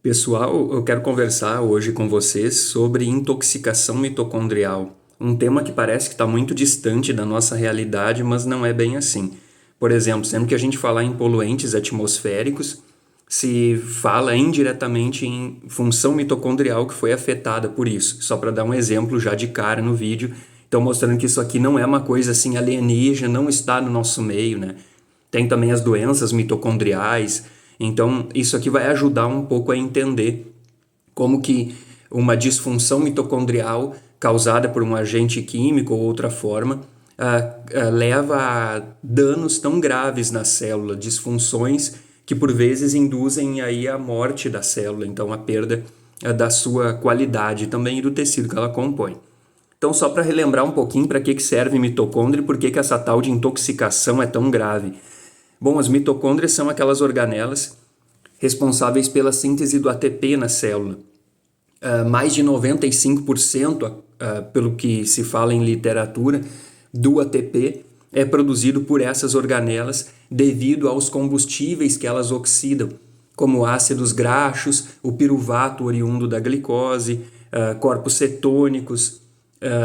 Pessoal, eu quero conversar hoje com vocês sobre intoxicação mitocondrial, um tema que parece que está muito distante da nossa realidade, mas não é bem assim. Por exemplo, sempre que a gente falar em poluentes atmosféricos, se fala indiretamente em função mitocondrial que foi afetada por isso. Só para dar um exemplo já de cara no vídeo, então mostrando que isso aqui não é uma coisa assim alienígena, não está no nosso meio, né? Tem também as doenças mitocondriais. Então, isso aqui vai ajudar um pouco a entender como que uma disfunção mitocondrial causada por um agente químico ou outra forma leva a danos tão graves na célula, disfunções que por vezes induzem aí a morte da célula, então a perda da sua qualidade também e do tecido que ela compõe. Então, só para relembrar um pouquinho para que serve mitocôndria e por que essa tal de intoxicação é tão grave. Bom, as mitocôndrias são aquelas organelas responsáveis pela síntese do ATP na célula. Mais de 95%, pelo que se fala em literatura, do ATP é produzido por essas organelas devido aos combustíveis que elas oxidam, como ácidos graxos, o piruvato oriundo da glicose, corpos cetônicos,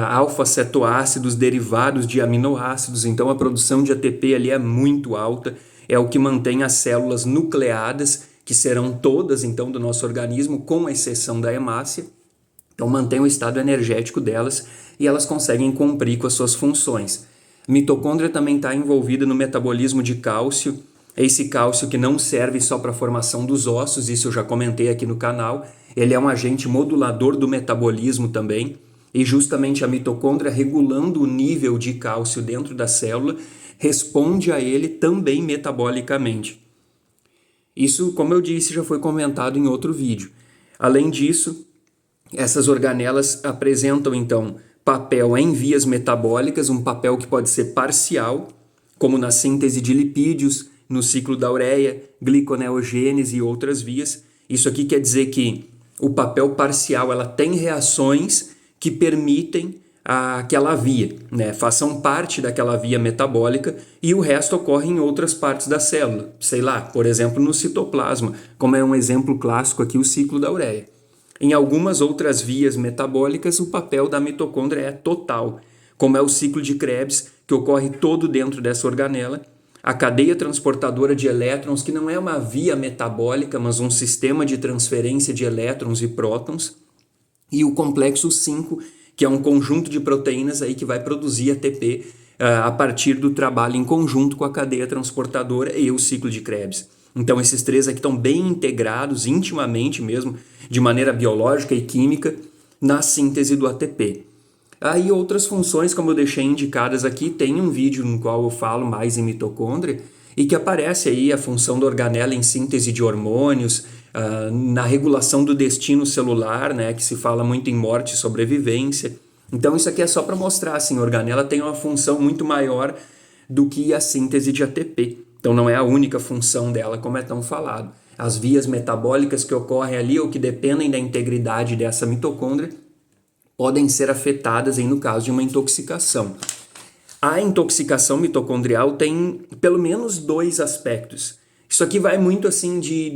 alfa-cetoácidos derivados de aminoácidos. Então a produção de ATP ali é muito alta, é o que mantém as células nucleadas, que serão todas então do nosso organismo, com exceção da hemácia. Então mantém o estado energético delas e elas conseguem cumprir com as suas funções. A mitocôndria também está envolvida no metabolismo de cálcio, esse cálcio que não serve só para a formação dos ossos, isso eu já comentei aqui no canal, ele é um agente modulador do metabolismo também, e justamente a mitocôndria, regulando o nível de cálcio dentro da célula, responde a ele também metabolicamente. Isso, como eu disse, já foi comentado em outro vídeo. Além disso, essas organelas apresentam, então, papel em vias metabólicas, um papel que pode ser parcial, como na síntese de lipídios, no ciclo da ureia, gliconeogênese e outras vias. Isso aqui quer dizer que o papel parcial ela tem reações que permitem aquela via, né? Façam parte daquela via metabólica e o resto ocorre em outras partes da célula. Sei lá, por exemplo, no citoplasma, como é um exemplo clássico aqui, o ciclo da ureia. Em algumas outras vias metabólicas, o papel da mitocôndria é total, como é o ciclo de Krebs, que ocorre todo dentro dessa organela, a cadeia transportadora de elétrons, que não é uma via metabólica, mas um sistema de transferência de elétrons e prótons, e o complexo 5, que é um conjunto de proteínas aí que vai produzir ATP a partir do trabalho em conjunto com a cadeia transportadora e o ciclo de Krebs. Então esses três aqui estão bem integrados, intimamente mesmo, de maneira biológica e química, na síntese do ATP. Aí outras funções, como eu deixei indicadas aqui, tem um vídeo no qual eu falo mais em mitocôndria, e que aparece aí a função da organela em síntese de hormônios, na regulação do destino celular, né, que se fala muito em morte e sobrevivência. Então isso aqui é só para mostrar, assim, a organela tem uma função muito maior do que a síntese de ATP. Então não é a única função dela, como é tão falado. As vias metabólicas que ocorrem ali ou que dependem da integridade dessa mitocôndria podem ser afetadas aí no caso de uma intoxicação. A intoxicação mitocondrial tem pelo menos dois aspectos. Isso aqui vai muito assim de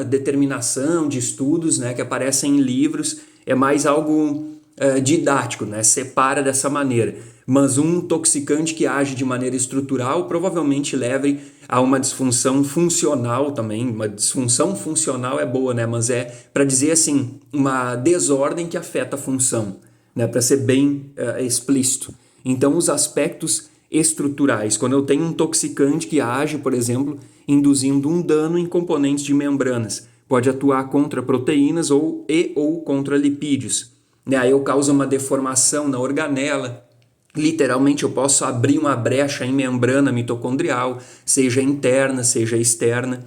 determinação de estudos, né, que aparecem em livros, é mais algo didático, né, separa dessa maneira. Mas um intoxicante que age de maneira estrutural provavelmente leve a uma disfunção funcional também. Uma disfunção funcional é boa, né, mas é para dizer assim, uma desordem que afeta a função, né, para ser bem explícito. Então, os aspectos estruturais, quando eu tenho um intoxicante que age, por exemplo, induzindo um dano em componentes de membranas, pode atuar contra proteínas ou contra lipídios. Né? Aí eu causo uma deformação na organela, literalmente eu posso abrir uma brecha em membrana mitocondrial, seja interna, seja externa.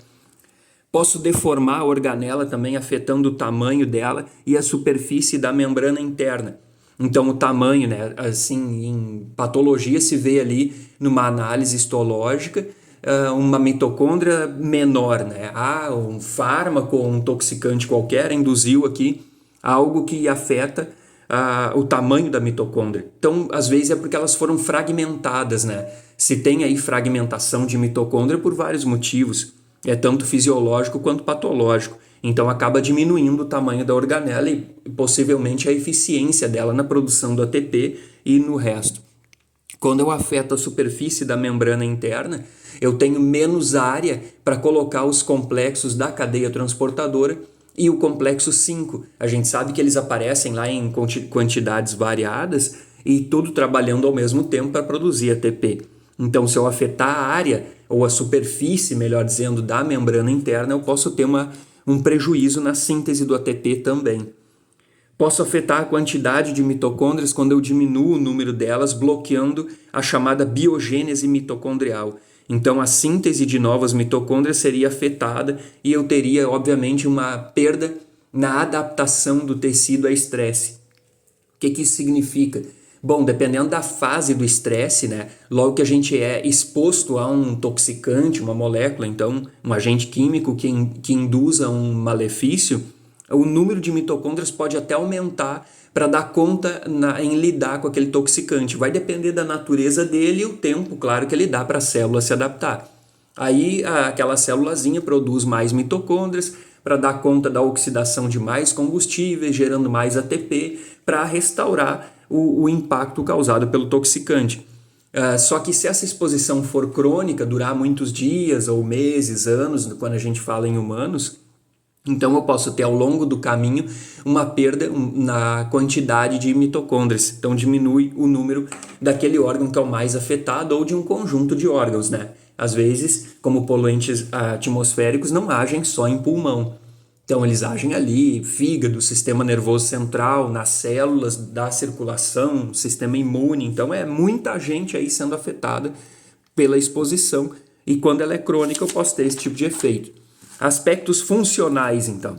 Posso deformar a organela também, afetando o tamanho dela e a superfície da membrana interna. Então o tamanho, né, assim, em patologia se vê ali numa análise histológica uma mitocôndria menor, né? Um fármaco ou um intoxicante qualquer induziu aqui algo que afeta o tamanho da mitocôndria. Então, às vezes é porque elas foram fragmentadas, né? Se tem aí fragmentação de mitocôndria por vários motivos. é tanto fisiológico quanto patológico. Então acaba diminuindo o tamanho da organela e possivelmente a eficiência dela na produção do ATP e no resto. Quando eu afeto a superfície da membrana interna, eu tenho menos área para colocar os complexos da cadeia transportadora e o complexo 5. A gente sabe que eles aparecem lá em quantidades variadas e tudo trabalhando ao mesmo tempo para produzir ATP. Então, se eu afetar a área, ou a superfície, melhor dizendo, da membrana interna, eu posso ter um prejuízo na síntese do ATP também. Posso afetar a quantidade de mitocôndrias quando eu diminuo o número delas, bloqueando a chamada biogênese mitocondrial. Então, a síntese de novas mitocôndrias seria afetada e eu teria, obviamente, uma perda na adaptação do tecido a estresse. O que isso significa? Bom, dependendo da fase do estresse, né? Logo que a gente é exposto a um toxicante, uma molécula, então um agente químico que induza um malefício, o número de mitocôndrias pode até aumentar para dar conta em lidar com aquele toxicante. Vai depender da natureza dele e o tempo, claro, que ele dá para a célula se adaptar. Aí aquela célulazinha produz mais mitocôndrias para dar conta da oxidação de mais combustíveis, gerando mais ATP, para restaurar o impacto causado pelo toxicante. Só que se essa exposição for crônica, durar muitos dias ou meses, anos, quando a gente fala em humanos, então eu posso ter ao longo do caminho uma perda na quantidade de mitocôndrias. Então diminui o número daquele órgão que é o mais afetado ou de um conjunto de órgãos, né? Às vezes, como poluentes atmosféricos, não agem só em pulmão. Então eles agem ali, fígado, sistema nervoso central, nas células da circulação, sistema imune. Então é muita gente aí sendo afetada pela exposição e quando ela é crônica eu posso ter esse tipo de efeito. Aspectos funcionais, então.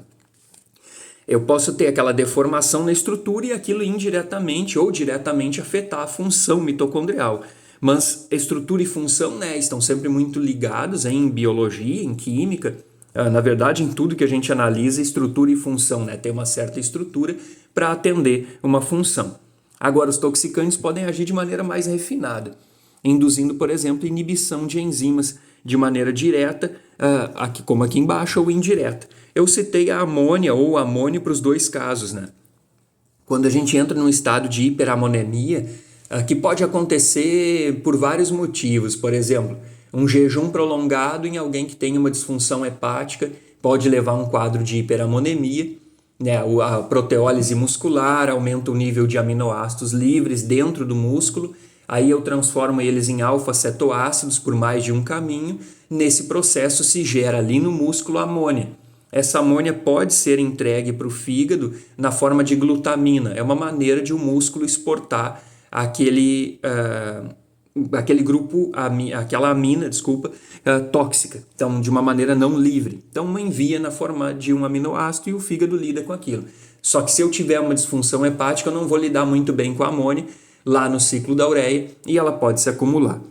Eu posso ter aquela deformação na estrutura e aquilo indiretamente ou diretamente afetar a função mitocondrial. Mas estrutura e função, né, estão sempre muito ligados em biologia, em química. Na verdade, em tudo que a gente analisa, estrutura e função, né, tem uma certa estrutura para atender uma função. Agora, os toxicantes podem agir de maneira mais refinada, induzindo, por exemplo, inibição de enzimas de maneira direta, como aqui embaixo, ou indireta. Eu citei a amônia ou amônio para os dois casos, né? Quando a gente entra num estado de hiperamonemia, que pode acontecer por vários motivos. Por exemplo, um jejum prolongado em alguém que tem uma disfunção hepática pode levar a um quadro de hiperamonemia, né? A proteólise muscular aumenta o nível de aminoácidos livres dentro do músculo, aí eu transformo eles em alfa-cetoácidos por mais de um caminho. Nesse processo se gera ali no músculo amônia. Essa amônia pode ser entregue para o fígado na forma de glutamina. É uma maneira de o músculo exportar aquele grupo, aquela amina, tóxica. Então, de uma maneira não livre. Então, envia na forma de um aminoácido e o fígado lida com aquilo. Só que se eu tiver uma disfunção hepática, eu não vou lidar muito bem com a amônia lá no ciclo da ureia e ela pode se acumular.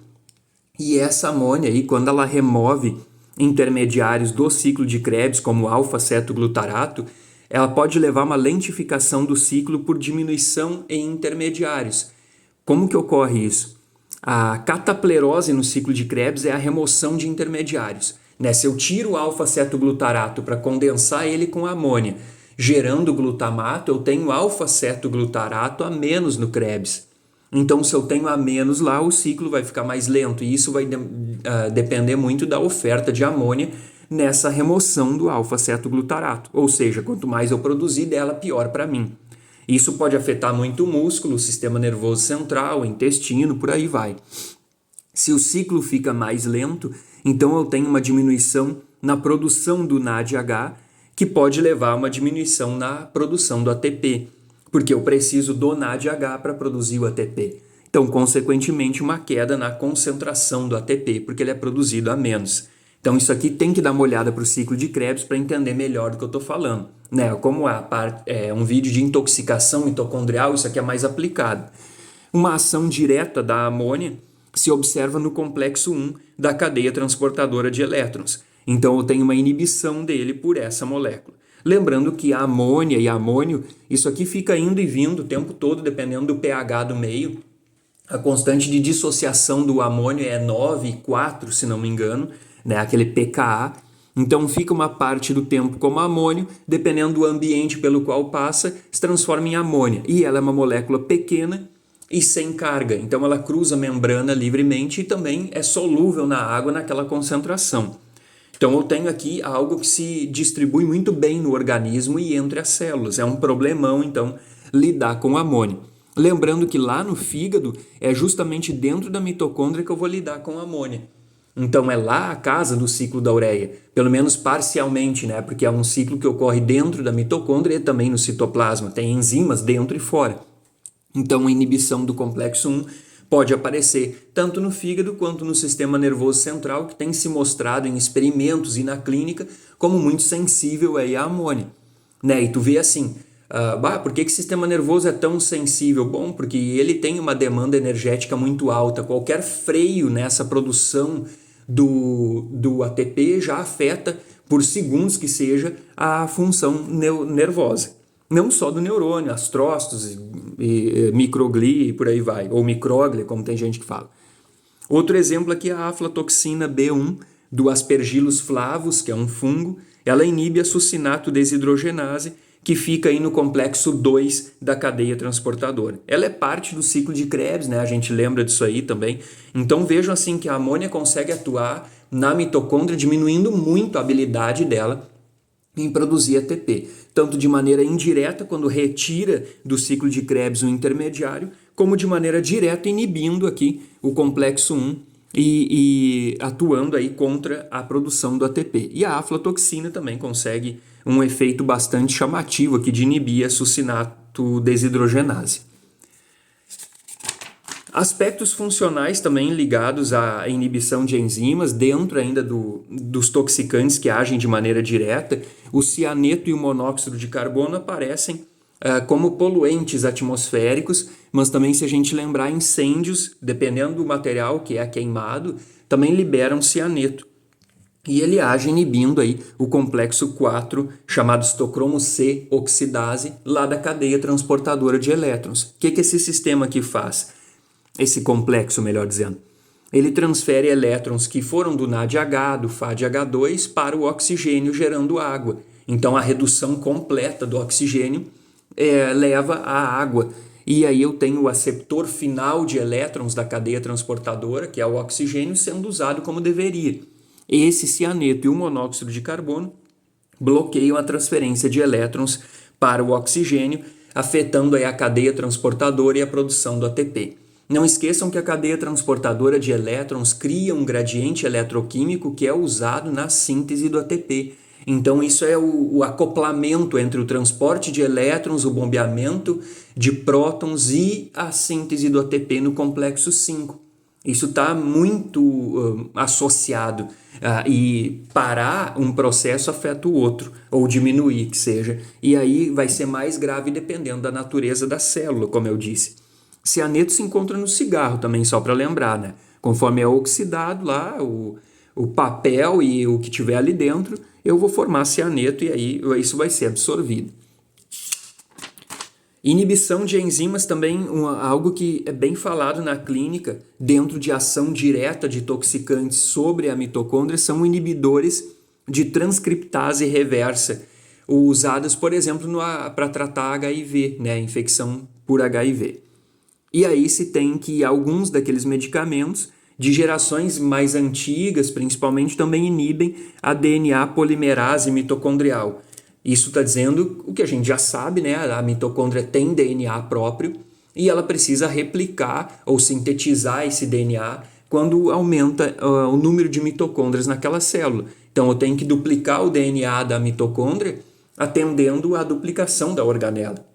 E essa amônia aí, quando ela remove intermediários do ciclo de Krebs, como alfa-cetoglutarato, ela pode levar a uma lentificação do ciclo por diminuição em intermediários. Como que ocorre isso? A cataplerose no ciclo de Krebs é a remoção de intermediários. Né? Se eu tiro o alfa-cetoglutarato para condensar ele com amônia, gerando glutamato, eu tenho alfa-cetoglutarato a menos no Krebs. Então, se eu tenho a menos lá, o ciclo vai ficar mais lento e isso vai depender muito da oferta de amônia nessa remoção do alfa-cetoglutarato. Ou seja, quanto mais eu produzir dela, pior para mim. Isso pode afetar muito o músculo, o sistema nervoso central, o intestino, por aí vai. Se o ciclo fica mais lento, então eu tenho uma diminuição na produção do NADH, que pode levar a uma diminuição na produção do ATP, porque eu preciso do NADH para produzir o ATP. Então, consequentemente, uma queda na concentração do ATP, porque ele é produzido a menos. Então, isso aqui tem que dar uma olhada para o ciclo de Krebs para entender melhor do que eu estou falando. Né? Como é um vídeo de intoxicação mitocondrial, isso aqui é mais aplicado. Uma ação direta da amônia se observa no complexo 1 da cadeia transportadora de elétrons. Então, eu tenho uma inibição dele por essa molécula. Lembrando que a amônia e amônio, isso aqui fica indo e vindo o tempo todo, dependendo do pH do meio. A constante de dissociação do amônio é 9,4, se não me engano, né? Aquele pKa. Então fica uma parte do tempo como amônio, dependendo do ambiente pelo qual passa, se transforma em amônia. E ela é uma molécula pequena e sem carga, então ela cruza a membrana livremente e também é solúvel na água naquela concentração. Então eu tenho aqui algo que se distribui muito bem no organismo e entre as células. É um problemão, então, lidar com amônia. Lembrando que lá no fígado é justamente dentro da mitocôndria que eu vou lidar com amônia. Então é lá a casa do ciclo da ureia, pelo menos parcialmente, né? Porque é um ciclo que ocorre dentro da mitocôndria e também no citoplasma, tem enzimas dentro e fora. Então a inibição do complexo 1 pode aparecer tanto no fígado quanto no sistema nervoso central, que tem se mostrado em experimentos e na clínica como muito sensível aí à amônia. Né? E tu vê assim, por que o sistema nervoso é tão sensível? Bom, porque ele tem uma demanda energética muito alta. Qualquer freio nessa produção do ATP já afeta, por segundos que seja, a função nervosa. Não só do neurônio, astrócitos, microglia e por aí vai, ou micróglia, como tem gente que fala. Outro exemplo aqui é a aflatoxina B1 do Aspergillus flavus, que é um fungo. Ela inibe a succinato desidrogenase, que fica aí no complexo 2 da cadeia transportadora. Ela é parte do ciclo de Krebs, né? A gente lembra disso aí também. Então vejam assim que a amônia consegue atuar na mitocôndria, diminuindo muito a habilidade dela em produzir ATP, tanto de maneira indireta, quando retira do ciclo de Krebs o intermediário, como de maneira direta, inibindo aqui o complexo 1 e atuando aí contra a produção do ATP. E a aflatoxina também consegue um efeito bastante chamativo aqui de inibir a succinato desidrogenase. Aspectos funcionais também ligados à inibição de enzimas, dentro ainda dos toxicantes que agem de maneira direta, o cianeto e o monóxido de carbono aparecem como poluentes atmosféricos, mas também, se a gente lembrar, incêndios, dependendo do material que é queimado, também liberam cianeto. E ele age inibindo aí o complexo 4, chamado citocromo C oxidase, lá da cadeia transportadora de elétrons. O que esse sistema aqui faz? Esse complexo, melhor dizendo. Ele transfere elétrons que foram do NADH, do FADH2, para o oxigênio, gerando água. Então a redução completa do oxigênio leva à água. E aí eu tenho o aceptor final de elétrons da cadeia transportadora, que é o oxigênio, sendo usado como deveria. Esse cianeto e o monóxido de carbono bloqueiam a transferência de elétrons para o oxigênio, afetando aí a cadeia transportadora e a produção do ATP. Não esqueçam que a cadeia transportadora de elétrons cria um gradiente eletroquímico que é usado na síntese do ATP. Então isso é o acoplamento entre o transporte de elétrons, o bombeamento de prótons e a síntese do ATP no complexo 5. Isso está muito associado e parar um processo afeta o outro, ou diminuir, que seja. E aí vai ser mais grave dependendo da natureza da célula, como eu disse. Cianeto se encontra no cigarro também, só para lembrar, né? Conforme é oxidado lá, o papel e o que tiver ali dentro, eu vou formar cianeto e aí isso vai ser absorvido. Inibição de enzimas também, algo que é bem falado na clínica, dentro de ação direta de toxicantes sobre a mitocôndria, são inibidores de transcriptase reversa, usados, por exemplo, para tratar HIV, né, infecção por HIV. E aí se tem que alguns daqueles medicamentos de gerações mais antigas, principalmente, também inibem a DNA polimerase mitocondrial. Isso está dizendo o que a gente já sabe, né? A mitocôndria tem DNA próprio e ela precisa replicar ou sintetizar esse DNA quando aumenta o número de mitocôndrias naquela célula. Então eu tenho que duplicar o DNA da mitocôndria atendendo à duplicação da organela.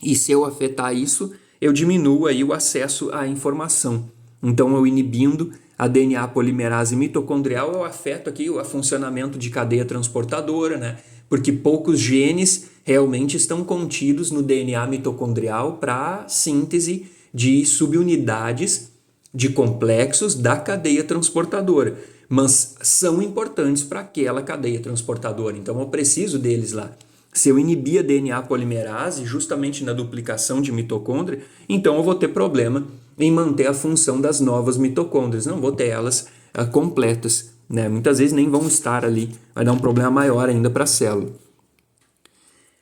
E se eu afetar isso, eu diminuo aí o acesso à informação. Então eu inibindo a DNA polimerase mitocondrial, eu afeto aqui o funcionamento de cadeia transportadora, né? Porque poucos genes realmente estão contidos no DNA mitocondrial para síntese de subunidades de complexos da cadeia transportadora, mas são importantes para aquela cadeia transportadora, então eu preciso deles lá. Se eu inibir a DNA polimerase justamente na duplicação de mitocôndria, então eu vou ter problema em manter a função das novas mitocôndrias, não vou ter elas completas né? Muitas vezes nem vão estar ali, vai dar um problema maior ainda para a célula.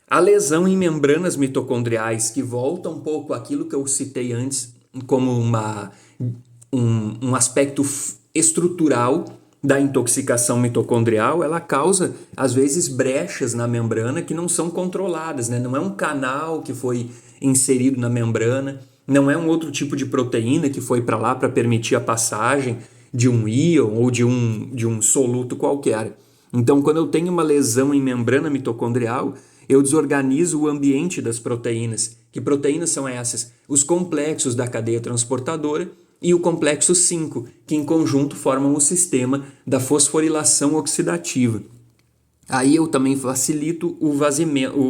A lesão em membranas mitocondriais, que volta um pouco àquilo que eu citei antes como um aspecto estrutural da intoxicação mitocondrial, ela causa, às vezes, brechas na membrana que não são controladas, né? Não é um canal que foi inserido na membrana, não é um outro tipo de proteína que foi para lá para permitir a passagem de um íon ou de um soluto qualquer. Então, quando eu tenho uma lesão em membrana mitocondrial, eu desorganizo o ambiente das proteínas. Que proteínas são essas? Os complexos da cadeia transportadora e o complexo 5, que em conjunto formam o sistema da fosforilação oxidativa. Aí eu também facilito o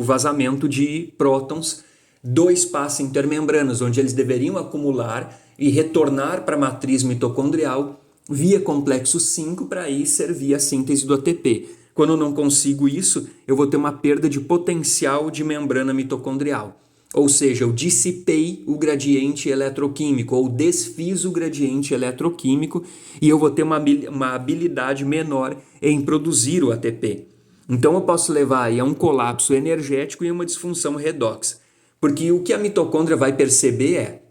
vazamento de prótons do espaço intermembranas, onde eles deveriam acumular e retornar para a matriz mitocondrial via complexo 5 para aí servir a síntese do ATP. Quando eu não consigo isso, eu vou ter uma perda de potencial de membrana mitocondrial. Ou seja, eu dissipei o gradiente eletroquímico ou desfiz o gradiente eletroquímico e eu vou ter uma habilidade menor em produzir o ATP. Então eu posso levar aí a um colapso energético e uma disfunção redox. Porque o que a mitocôndria vai perceber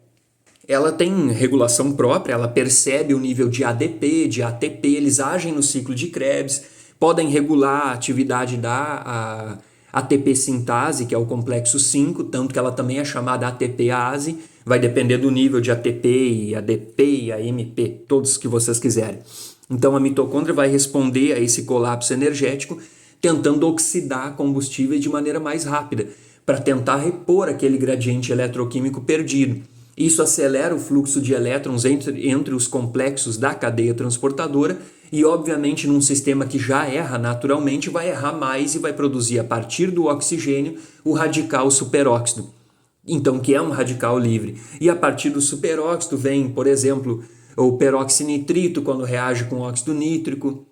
ela tem regulação própria, ela percebe o nível de ADP, de ATP, eles agem no ciclo de Krebs, podem regular a atividade da ATP sintase, que é o complexo 5, tanto que ela também é chamada ATPase, vai depender do nível de ATP e ADP e AMP, todos que vocês quiserem. Então a mitocôndria vai responder a esse colapso energético tentando oxidar combustíveis de maneira mais rápida, para tentar repor aquele gradiente eletroquímico perdido. Isso acelera o fluxo de elétrons entre os complexos da cadeia transportadora e, obviamente, num sistema que já erra naturalmente, vai errar mais e vai produzir, a partir do oxigênio, o radical superóxido. Então, que é um radical livre. E a partir do superóxido vem, por exemplo, o peroxinitrito quando reage com óxido nítrico,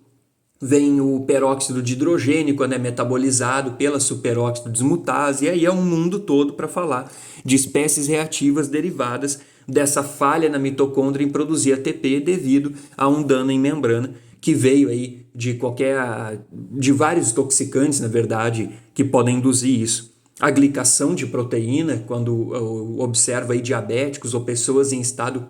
vem o peróxido de hidrogênio quando é metabolizado pela superóxido dismutase, e aí é um mundo todo para falar de espécies reativas derivadas dessa falha na mitocôndria em produzir ATP devido a um dano em membrana que veio aí de vários toxicantes, na verdade, que podem induzir isso. A glicação de proteína, quando observa aí diabéticos ou pessoas em estado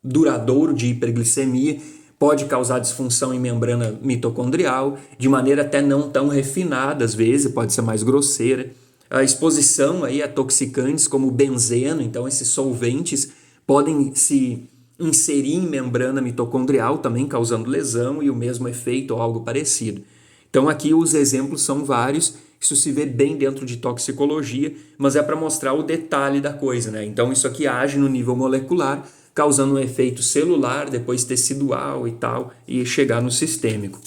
duradouro de hiperglicemia, pode causar disfunção em membrana mitocondrial, de maneira até não tão refinada, às vezes, pode ser mais grosseira. A exposição aí a toxicantes como o benzeno, então esses solventes podem se inserir em membrana mitocondrial, também causando lesão e o mesmo efeito ou algo parecido. Então aqui os exemplos são vários, isso se vê bem dentro de toxicologia, mas é para mostrar o detalhe da coisa, né? Então isso aqui age no nível molecular, causando um efeito celular, depois tecidual e tal, e chegar no sistêmico.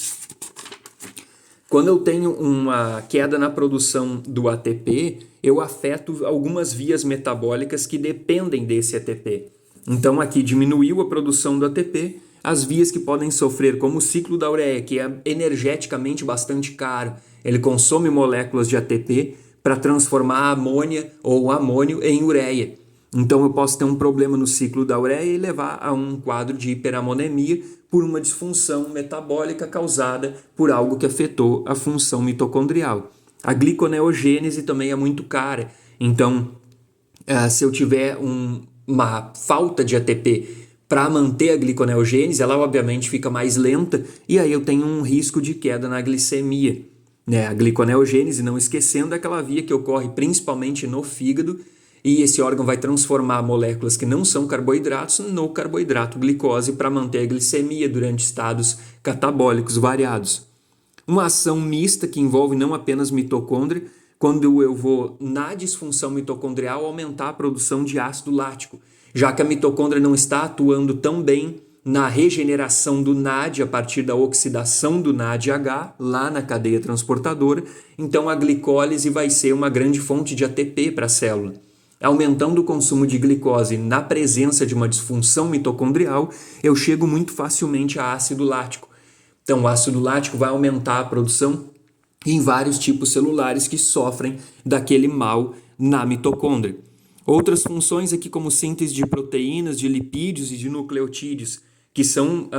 Quando eu tenho uma queda na produção do ATP, eu afeto algumas vias metabólicas que dependem desse ATP. Então aqui diminuiu a produção do ATP, as vias que podem sofrer, como o ciclo da ureia, que é energeticamente bastante caro, ele consome moléculas de ATP para transformar a amônia ou o amônio em ureia. Então eu posso ter um problema no ciclo da ureia e levar a um quadro de hiperamonemia por uma disfunção metabólica causada por algo que afetou a função mitocondrial. A gliconeogênese também é muito cara, então se eu tiver uma falta de ATP para manter a gliconeogênese, ela obviamente fica mais lenta e aí eu tenho um risco de queda na glicemia. Né? A gliconeogênese, não esquecendo, é aquela via que ocorre principalmente no fígado, e esse órgão vai transformar moléculas que não são carboidratos no carboidrato glicose para manter a glicemia durante estados catabólicos variados. Uma ação mista que envolve não apenas mitocôndria, quando eu vou, na disfunção mitocondrial, aumentar a produção de ácido lático, já que a mitocôndria não está atuando tão bem na regeneração do NAD a partir da oxidação do NADH lá na cadeia transportadora, então a glicólise vai ser uma grande fonte de ATP para a célula. Aumentando o consumo de glicose na presença de uma disfunção mitocondrial, eu chego muito facilmente a ácido lático. Então, o ácido lático vai aumentar a produção em vários tipos celulares que sofrem daquele mal na mitocôndria. Outras funções aqui, como síntese de proteínas, de lipídios e de nucleotídeos, que são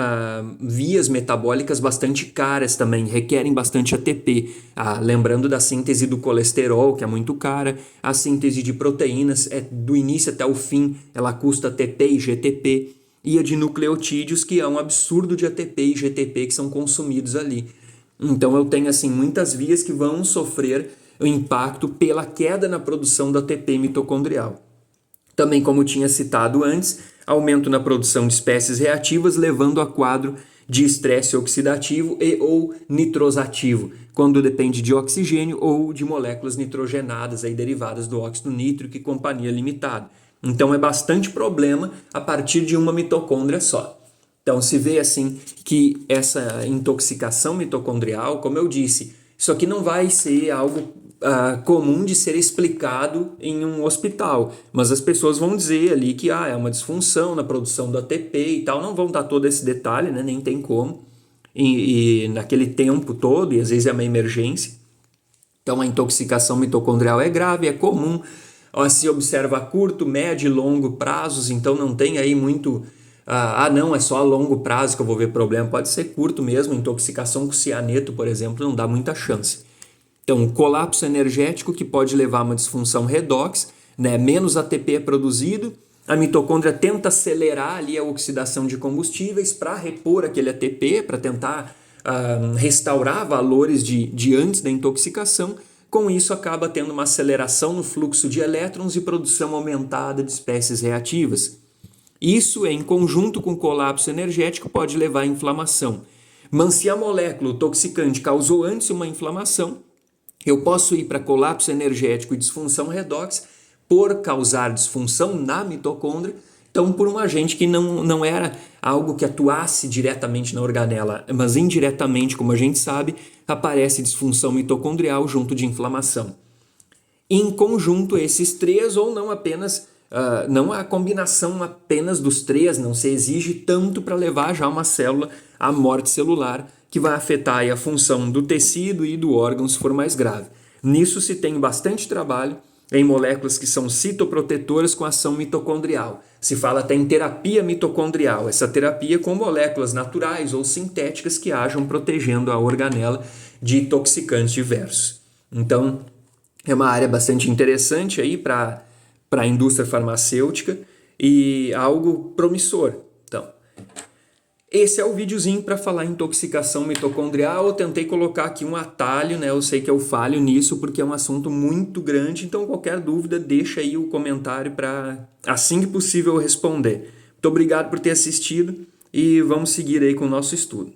vias metabólicas bastante caras também, requerem bastante ATP. Lembrando da síntese do colesterol, que é muito cara, a síntese de proteínas, do início até o fim, ela custa ATP e GTP, e a de nucleotídeos, que é um absurdo de ATP e GTP que são consumidos ali. Então eu tenho assim muitas vias que vão sofrer o impacto pela queda na produção do ATP mitocondrial. Também, como tinha citado antes, aumento na produção de espécies reativas, levando a quadro de estresse oxidativo e ou nitrosativo, quando depende de oxigênio ou de moléculas nitrogenadas aí derivadas do óxido nítrico e companhia limitada. Então é bastante problema a partir de uma mitocôndria só. Então se vê assim que essa intoxicação mitocondrial, como eu disse, isso aqui não vai ser algo comum de ser explicado em um hospital, mas as pessoas vão dizer ali que é uma disfunção na produção do ATP e tal, não vão dar todo esse detalhe, né? Nem tem como, e naquele tempo todo, e às vezes é uma emergência. Então a intoxicação mitocondrial é grave, é comum, se observa a curto, médio e longo prazos, então não tem aí muito... não, é só a longo prazo que eu vou ver problema, pode ser curto mesmo, intoxicação com cianeto, por exemplo, não dá muita chance. Então, colapso energético que pode levar a uma disfunção redox, né? Menos ATP é produzido, a mitocôndria tenta acelerar ali a oxidação de combustíveis para repor aquele ATP, para tentar restaurar valores de antes da intoxicação. Com isso, acaba tendo uma aceleração no fluxo de elétrons e produção aumentada de espécies reativas. Isso, em conjunto com o colapso energético, pode levar à inflamação. Mas se a molécula toxicante causou antes uma inflamação, eu posso ir para colapso energético e disfunção redox por causar disfunção na mitocôndria, então por um agente que não era algo que atuasse diretamente na organela, mas indiretamente, como a gente sabe, aparece disfunção mitocondrial junto de inflamação. Em conjunto, esses três, ou não apenas, não a combinação apenas dos três, não se exige tanto para levar já uma célula à morte celular, que vai afetar aí a função do tecido e do órgão se for mais grave. Nisso se tem bastante trabalho em moléculas que são citoprotetoras com ação mitocondrial. Se fala até em terapia mitocondrial, essa terapia com moléculas naturais ou sintéticas que ajam protegendo a organela de intoxicantes diversos. Então, é uma área bastante interessante aí para a indústria farmacêutica e algo promissor. Então, esse é o videozinho para falar em intoxicação mitocondrial. Eu tentei colocar aqui um atalho, né? Eu sei que eu falho nisso porque é um assunto muito grande, então qualquer dúvida deixa aí o comentário para assim que possível eu responder. Muito obrigado por ter assistido e vamos seguir aí com o nosso estudo.